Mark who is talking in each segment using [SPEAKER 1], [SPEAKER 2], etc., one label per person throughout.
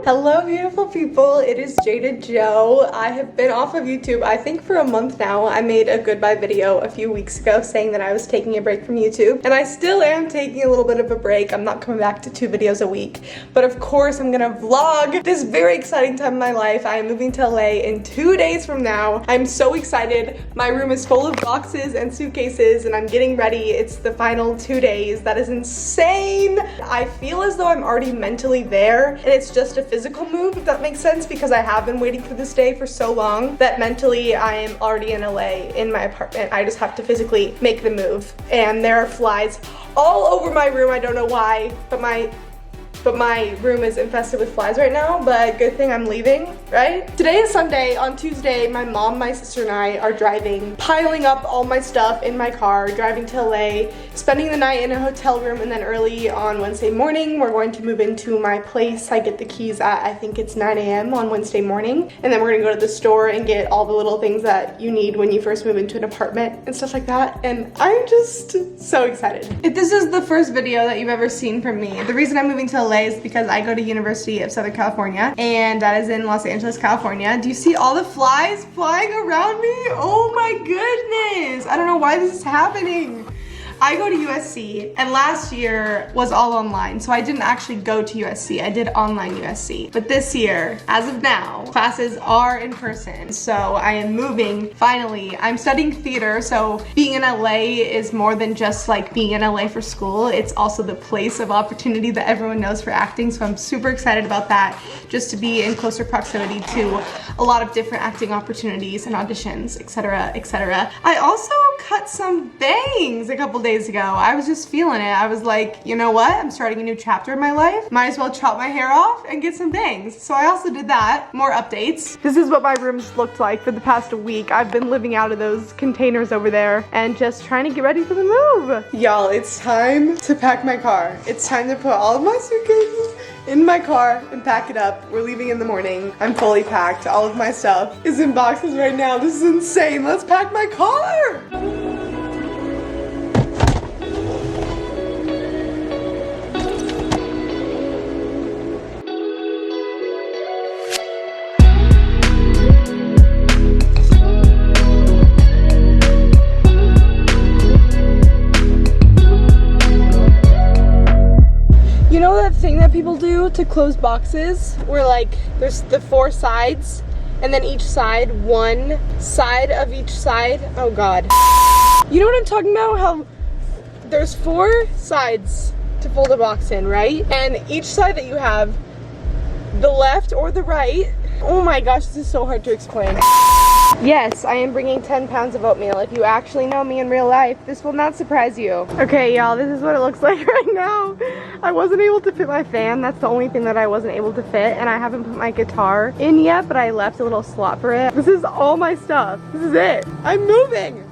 [SPEAKER 1] Hello beautiful people, it is Jada Joe. I have been off of YouTube I think for a month now. I made a goodbye video a few weeks ago saying that I was taking a break from YouTube, and I still am taking a little bit of a break. I'm not coming back to 2 videos a week, but of course I'm gonna vlog this very exciting time in my life. I am moving to LA in 2 days from now. I'm so excited. My room is full of boxes and suitcases and I'm getting ready. It's the final 2 days. That is insane. I feel as though I'm already mentally there and it's just a physical move, if that makes sense, because I have been waiting for this day for so long that mentally I am already in LA in my apartment. I just have to physically make the move, and there are flies all over my room. I don't know why, but my room is infested with flies right now, but good thing I'm leaving, right? Today is Sunday. On Tuesday, my mom, my sister, and I are driving, piling up all my stuff in my car, driving to LA, spending the night in a hotel room, and then early on Wednesday morning, we're going to move into my place. I get the keys at, I think it's 9 a.m. on Wednesday morning, and then we're gonna go to the store and get all the little things that you need when you first move into an apartment and stuff like that, and I'm just so excited. If this is the first video that you've ever seen from me, the reason I'm moving to LA is because I go to University of Southern California, and that is in Los Angeles, California. Do you see all the flies flying around me? Oh my goodness. I don't know why this is happening. I go to USC, and last year was all online, so I didn't actually go to USC. I did online USC. But this year, as of now, classes are in person. So I am moving, finally. I'm studying theater, so being in LA is more than just like being in LA for school. It's also the place of opportunity that everyone knows for acting, so I'm super excited about that, just to be in closer proximity to a lot of different acting opportunities and auditions, etc., etc. I also cut some bangs a couple days ago. I was just feeling it. I was like, you know what? I'm starting a new chapter in my life. Might as well chop my hair off and get some bangs. So I also did that. More updates. This is what my room's looked like for the past week. I've been living out of those containers over there and just trying to get ready for the move. Y'all, it's time to pack my car. It's time to put all of my suitcases in my car and pack it up. We're leaving in the morning. I'm fully packed. All of my stuff is in boxes right now. This is insane. Let's pack my car. You know that thing that people do to close boxes where like there's the 4 sides and then each side, one side of each side? Oh God. You know what I'm talking about? How there's 4 sides to fold a box in, right? And each side that you have, the left or the right, oh my gosh, this is so hard to explain. Yes, I am bringing 10 pounds of oatmeal. If you actually know me in real life, this will not surprise you. Okay, y'all, this is what it looks like right now. I wasn't able to fit my fan. That's the only thing that I wasn't able to fit. And I haven't put my guitar in yet, but I left a little slot for it. This is all my stuff. This is it. I'm moving.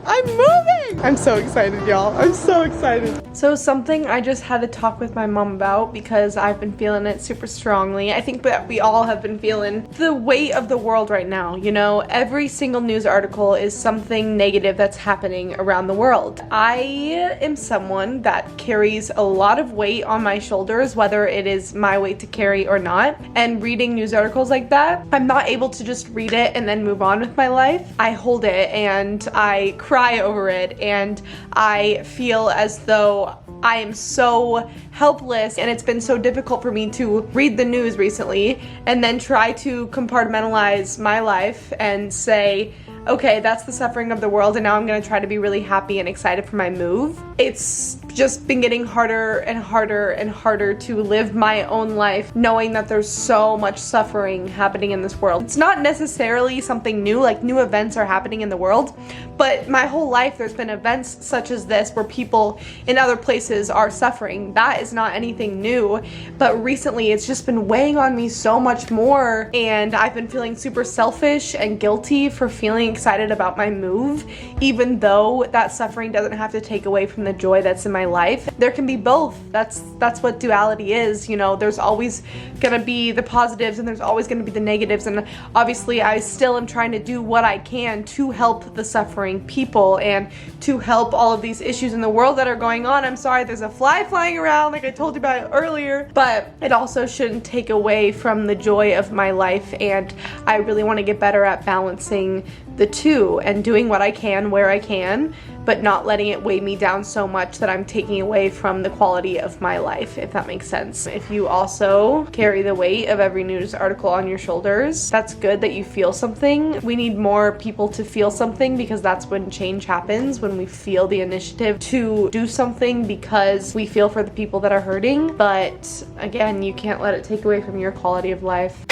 [SPEAKER 1] I'm moving! I'm so excited, y'all. I'm so excited. So something I just had to talk with my mom about because I've been feeling it super strongly. I think that we all have been feeling the weight of the world right now. You know, every single news article is something negative that's happening around the world. I am someone that carries a lot of weight on my shoulders, whether it is my weight to carry or not. And reading news articles like that, I'm not able to just read it and then move on with my life. I hold it and I cry over it, and I feel as though I am so helpless, and it's been so difficult for me to read the news recently and then try to compartmentalize my life and say, okay, that's the suffering of the world, and now I'm gonna try to be really happy and excited for my move. It's just been getting harder and harder and harder to live my own life knowing that there's so much suffering happening in this world. It's not necessarily something new, like new events are happening in the world, but my whole life there's been events such as this where people in other places are suffering. That is not anything new, but recently it's just been weighing on me so much more, and I've been feeling super selfish and guilty for feeling excited about my move, even though that suffering doesn't have to take away from the joy that's in my my life. There can be both. That's what duality is, you know. There's always gonna be the positives and there's always gonna be the negatives, and obviously I still am trying to do what I can to help the suffering people and to help all of these issues in the world that are going on. I'm sorry, there's a fly flying around like I told you about earlier, but it also shouldn't take away from the joy of my life, and I really want to get better at balancing the two and doing what I can where I can, but not letting it weigh me down so much that I'm taking away from the quality of my life, if that makes sense. If you also carry the weight of every news article on your shoulders, that's good that you feel something. We need more people to feel something, because that's when change happens, when we feel the initiative to do something because we feel for the people that are hurting. But again, you can't let it take away from your quality of life.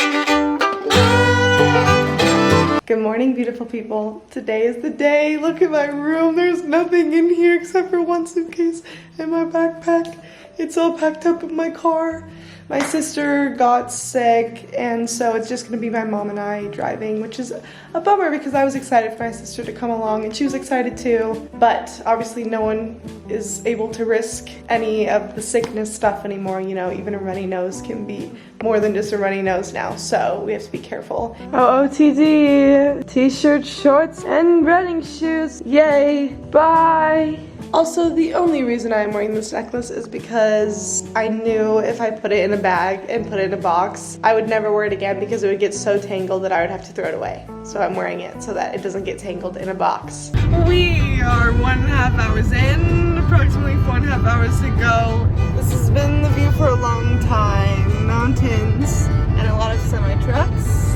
[SPEAKER 1] Good morning, beautiful people. Today is the day. Look at my room. There's nothing in here except for one suitcase and my backpack. It's all packed up in my car. My sister got sick, and so it's just gonna be my mom and I driving, which is a bummer because I was excited for my sister to come along and she was excited too. But obviously no one is able to risk any of the sickness stuff anymore. You know, even a runny nose can be more than just a runny nose now, so we have to be careful. OOTD, t-shirt, shorts, and running shoes. Yay, bye. Also, the only reason I'm wearing this necklace is because I knew if I put it in a bag and put it in a box, I would never wear it again because it would get so tangled that I would have to throw it away. So I'm wearing it so that it doesn't get tangled in a box. We are 1.5 hours in, approximately 4.5 hours to go. This has been the view for a long time. Mountains and a lot of semi-trucks.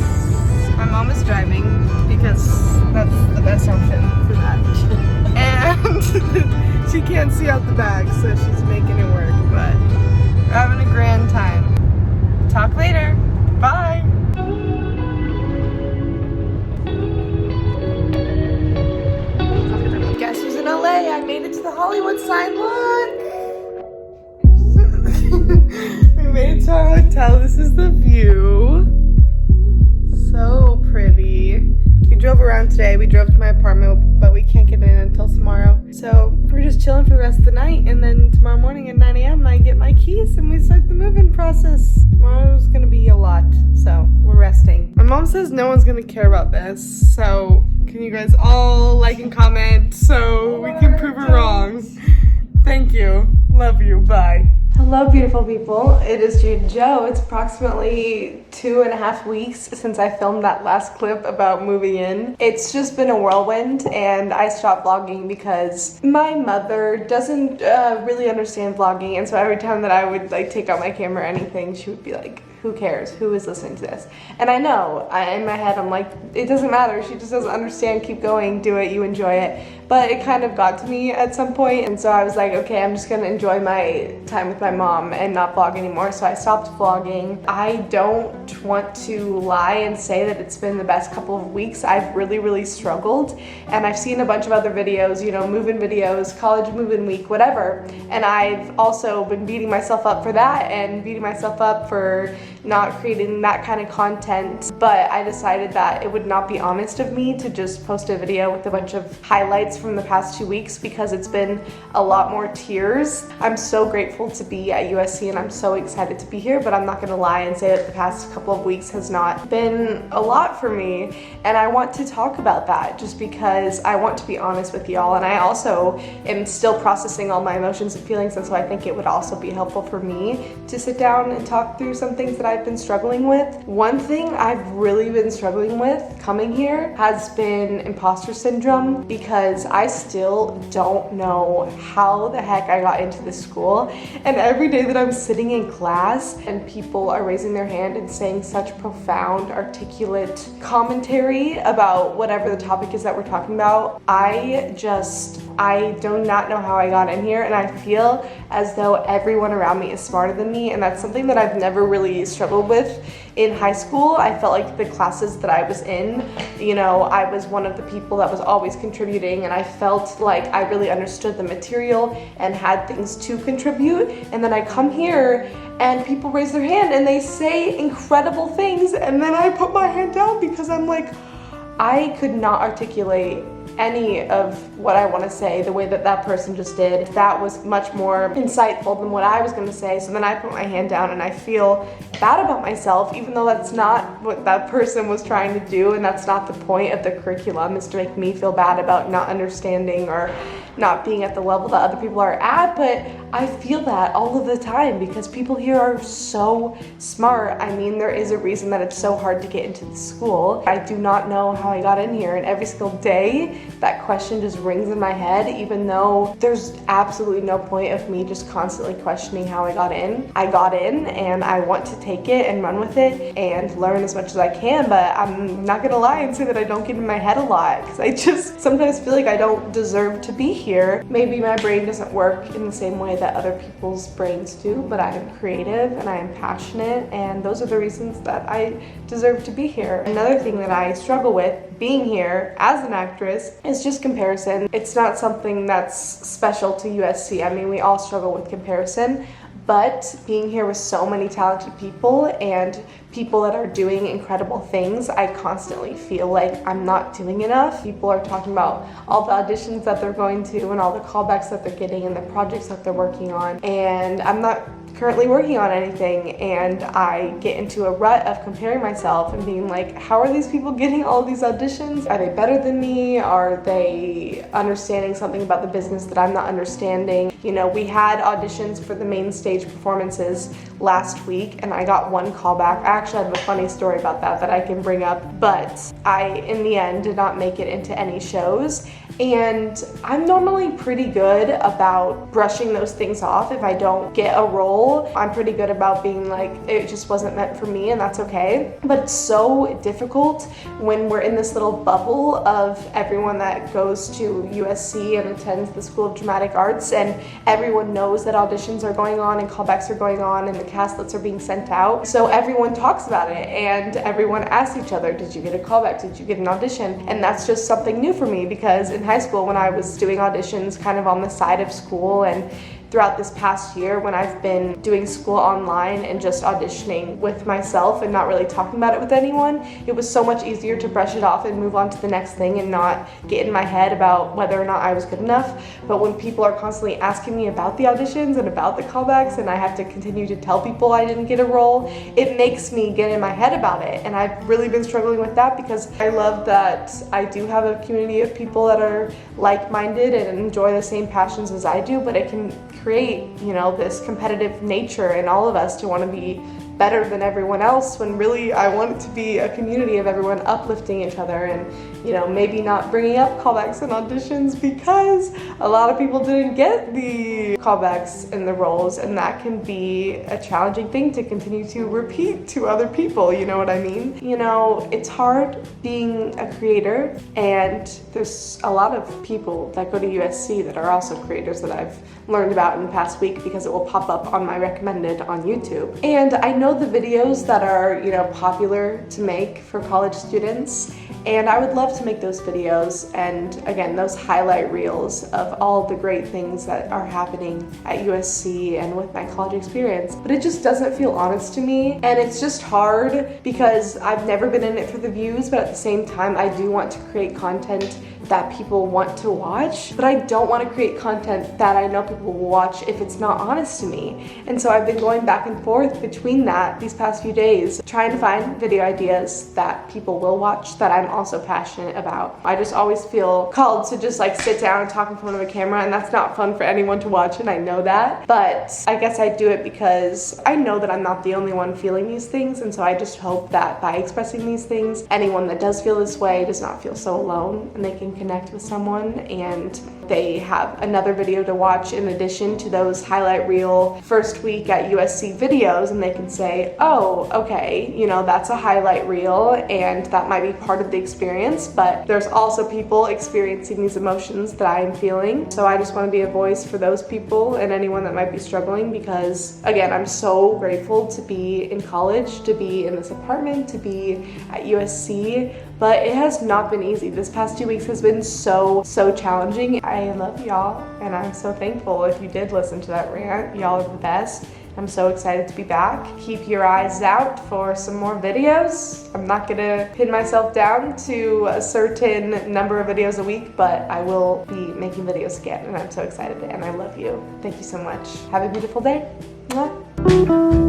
[SPEAKER 1] My mom is driving because that's the best option for that. And she can't see out the bag, so she's making it work, but we're having a grand time. Talk later. Bye. Guess who's in LA? I made it to the Hollywood sign. Look! We made it to our hotel. This is the view. So pretty. We drove around today. We drove to my apartment, but we can't get in until tomorrow. So we're just chilling for the rest of the night, and then tomorrow morning at 9 a.m. I get my keys and we start the move-in process. Tomorrow's gonna be a lot, so we're resting. My mom says no one's gonna care about this, so can you guys all like and comment so we can prove her wrong? Thank you. Love you. Bye. Hello, beautiful people. It is Jade Joe. It's approximately 2.5 weeks since I filmed that last clip about moving in. It's just been a whirlwind, and I stopped vlogging because my mother doesn't really understand vlogging, and so every time that I would like take out my camera or anything, she would be like, who cares? Who is listening to this? And I know, in my head, I'm like, it doesn't matter. She just doesn't understand. Keep going. Do it. You enjoy it. But it kind of got to me at some point, and so I was like, okay, I'm just gonna enjoy my time with my mom and not vlog anymore. So I stopped vlogging. I don't want to lie and say that it's been the best couple of weeks. I've really struggled, and I've seen a bunch of other videos, you know, move-in videos, college move-in week, whatever, and I've also been beating myself up for that and beating myself up for not creating that kind of content. But I decided that it would not be honest of me to just post a video with a bunch of highlights from the past 2 weeks, because it's been a lot more tears. I'm so grateful to be at USC, and I'm so excited to be here, but I'm not gonna lie and say that the past couple of weeks has not been a lot for me, and I want to talk about that just because I want to be honest with y'all, and I also am still processing all my emotions and feelings, and so I think it would also be helpful for me to sit down and talk through some things that I've been struggling with. One thing I've really been struggling with coming here has been imposter syndrome, because I still don't know how the heck I got into this school, and every day that I'm sitting in class and people are raising their hand and saying such profound, articulate commentary about whatever the topic is that we're talking about, I do not know how I got in here, and I feel as though everyone around me is smarter than me, and that's something that I've never really struggled with in high school. I felt like the classes that I was in, you know, I was one of the people that was always contributing, and I felt like I really understood the material and had things to contribute. And then I come here and people raise their hand and they say incredible things, and then I put my hand down because I'm like, I could not articulate any of what I want to say the way that that person just did. That was much more insightful than what I was going to say. So then I put my hand down and I feel bad about myself, even though that's not what that person was trying to do, and that's not the point of the curriculum, is to make me feel bad about not understanding or not being at the level that other people are at. But I feel that all of the time because people here are so smart. I mean, there is a reason that it's so hard to get into the school. I do not know how I got in here, and every single day that question just rings in my head, even though there's absolutely no point of me just constantly questioning how I got in. I got in and I want to take it and run with it and learn as much as I can, but I'm not gonna lie and say that I don't get in my head a lot, because I just sometimes feel like I don't deserve to be here. Maybe my brain doesn't work in the same way that other people's brains do, but I am creative and I am passionate, and those are the reasons that I deserve to be here. Another thing that I struggle with being here as an actress is just comparison. It's not something that's special to USC. I mean, we all struggle with comparison, but being here with so many talented people and people that are doing incredible things, I constantly feel like I'm not doing enough. People are talking about all the auditions that they're going to and all the callbacks that they're getting and the projects that they're working on, and I'm not currently working on anything, and I get into a rut of comparing myself and being like, how are these people getting all of these auditions? Are they better than me? Are they understanding something about the business that I'm not understanding? You know, we had auditions for the main stage performances last week and I got one callback. I actually have a funny story about that I can bring up, but I, in the end, did not make it into any shows. And I'm normally pretty good about brushing those things off if I don't get a role. I'm pretty good about being like, it just wasn't meant for me, and that's okay. But it's so difficult when we're in this little bubble of everyone that goes to USC and attends the School of Dramatic Arts, and everyone knows that auditions are going on and callbacks are going on and the cast lists are being sent out. So everyone talks about it and everyone asks each other, did you get a callback? Did you get an audition? And that's just something new for me, because in high school, when I was doing auditions kind of on the side of school, and throughout this past year when I've been doing school online and just auditioning with myself and not really talking about it with anyone, it was so much easier to brush it off and move on to the next thing and not get in my head about whether or not I was good enough. But when people are constantly asking me about the auditions and about the callbacks, and I have to continue to tell people I didn't get a role, it makes me get in my head about it. And I've really been struggling with that, because I love that I do have a community of people that are like-minded and enjoy the same passions as I do, but it can create, you know, this competitive nature in all of us to want to be better than everyone else, when really I want it to be a community of everyone uplifting each other and, you know, maybe not bringing up callbacks and auditions, because a lot of people didn't get the callbacks and the roles, and that can be a challenging thing to continue to repeat to other people, you know what I mean? You know, it's hard being a creator, and there's a lot of people that go to USC that are also creators that I've learned about in the past week, because it will pop up on my recommended on YouTube. And I know the videos that are, you know, popular to make for college students, and I would love to make those videos, and again, those highlight reels of all the great things that are happening at USC and with my college experience. But it just doesn't feel honest to me, and it's just hard because I've never been in it for the views, but at the same time, I do want to create content that people want to watch, but I don't want to create content that I know people will watch if it's not honest to me. And so I've been going back and forth between that these past few days, trying to find video ideas that people will watch that I'm also passionate about. I just always feel called to just like sit down and talk in front of a camera, and that's not fun for anyone to watch, and I know that, but I guess I do it because I know that I'm not the only one feeling these things, and so I just hope that by expressing these things, anyone that does feel this way does not feel so alone, and they can connect with someone, and they have another video to watch in addition to those highlight reel first week at USC videos, and they can say, oh, okay, you know, that's a highlight reel, and that might be part of the experience, but there's also people experiencing these emotions that I am feeling. So I just want to be a voice for those people and anyone that might be struggling, because again, I'm so grateful to be in college, to be in this apartment, to be at USC, but it has not been easy. This past 2 weeks has been so challenging. I love y'all, and I'm so thankful if you did listen to that rant. Y'all are the best. I'm so excited to be back. Keep your eyes out for some more videos. I'm not gonna pin myself down to a certain number of videos a week, but I will be making videos again, and I'm so excited, and I love you. Thank you so much. Have a beautiful day. Mwah.